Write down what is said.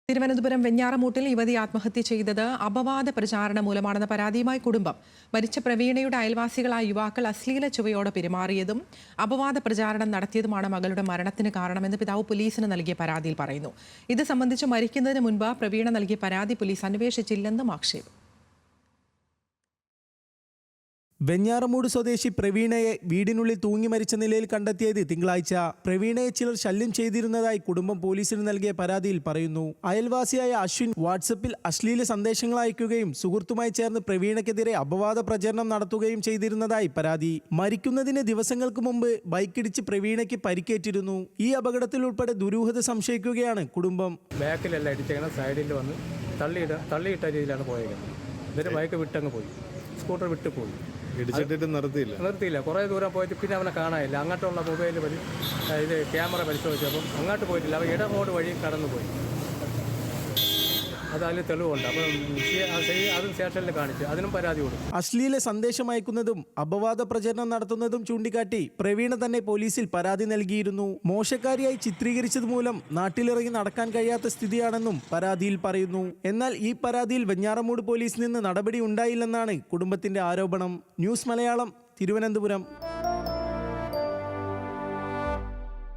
തിരുവനന്തപുരം വെഞ്ഞാറമൂട്ടിൽ യുവതി ആത്മഹത്യ ചെയ്തത് അപവാദ പ്രചാരണം മൂലമാണെന്ന പരാതിയുമായി കുടുംബം. മരിച്ച പ്രവീണയുടെ അയൽവാസികളായ യുവാക്കൾ അശ്ലീല ചുവയോടെ പെരുമാറിയതും അപവാദ പ്രചാരണം നടത്തിയതുമാണ് മകളുടെ മരണത്തിന് കാരണമെന്ന് പിതാവ് പോലീസിന് നൽകിയ പരാതിയിൽ പറയുന്നു. ഇത് സംബന്ധിച്ച് മരിക്കുന്നതിന് മുൻപ് പ്രവീണ നൽകിയ പരാതി പോലീസ് അന്വേഷിച്ചില്ലെന്നും ആക്ഷേപം. വെഞ്ഞാറമൂട് സ്വദേശി പ്രവീണയെ വീടിനുള്ളിൽ തൂങ്ങി മരിച്ച നിലയിൽ കണ്ടെത്തിയത് തിങ്കളാഴ്ച. പ്രവീണയെ ചിലർ ശല്യം ചെയ്തിരുന്നതായി കുടുംബം പോലീസിന് നൽകിയ പരാതിയിൽ പറയുന്നു. അയൽവാസിയായ അശ്വിൻ വാട്സപ്പിൽ അശ്ലീല സന്ദേശങ്ങൾ അയക്കുകയും സുഹൃത്തുമായി ചേർന്ന് പ്രവീണയ്ക്കെതിരെ അപവാദ പ്രചരണം നടത്തുകയും ചെയ്തിരുന്നതായി പരാതി. മരിക്കുന്നതിന് ദിവസങ്ങൾക്ക് മുമ്പ് ബൈക്കിടിച്ച് പ്രവീണയ്ക്ക് പരിക്കേറ്റിരുന്നു. ഈ അപകടത്തിൽ ഉൾപ്പെടെ ദുരൂഹത സംശയിക്കുകയാണ് കുടുംബം. ബാക്കിലല്ല ഇടിച്ചങ്ങനെ സൈഡിൽ വന്ന് തള്ളിയിട്ട രീതിയിലാണ് പോയേക്കുന്നത്. എന്നിട്ട് ബൈക്ക് വിട്ടങ്ങ് പോയി, സ്കൂട്ടർ വിട്ട് പോയി. നിർത്തിയില്ല. കുറേ ദൂരം പോയിട്ട് പിന്നെ അവനെ കാണാനില്ല. അങ്ങോട്ടുള്ള മൊബൈൽ വഴി ഇത് ക്യാമറ പരിശോധിച്ചപ്പം അങ്ങോട്ട് പോയിട്ടില്ല. അവൻ ഇടമോട് വഴി കടന്നുപോയി. അത് അതിൽ തെളിവുണ്ട്. അപ്പം അതും സ്റ്റേഷനിൽ കാണിച്ചു, അതിനും പരാതി കൊടുത്തു. അശ്ലീല സന്ദേശം അയക്കുന്നതും അപവാദ പ്രചരണം നടത്തുന്നതും ചൂണ്ടിക്കാട്ടി പ്രവീണ തന്നെ പോലീസിൽ പരാതി നൽകിയിരുന്നു. മോശക്കാരിയായി ചിത്രീകരിച്ചത് മൂലം നാട്ടിലിറങ്ങി നടക്കാൻ കഴിയാത്ത സ്ഥിതിയാണെന്നും പരാതിയിൽ പറയുന്നു. എന്നാൽ ഈ പരാതിയിൽ വെഞ്ഞാറമൂട് പോലീസിൽ നിന്ന് നടപടി ഉണ്ടായില്ലെന്നാണ് കുടുംബത്തിന്റെ ആരോപണം. ന്യൂസ് മലയാളം, തിരുവനന്തപുരം.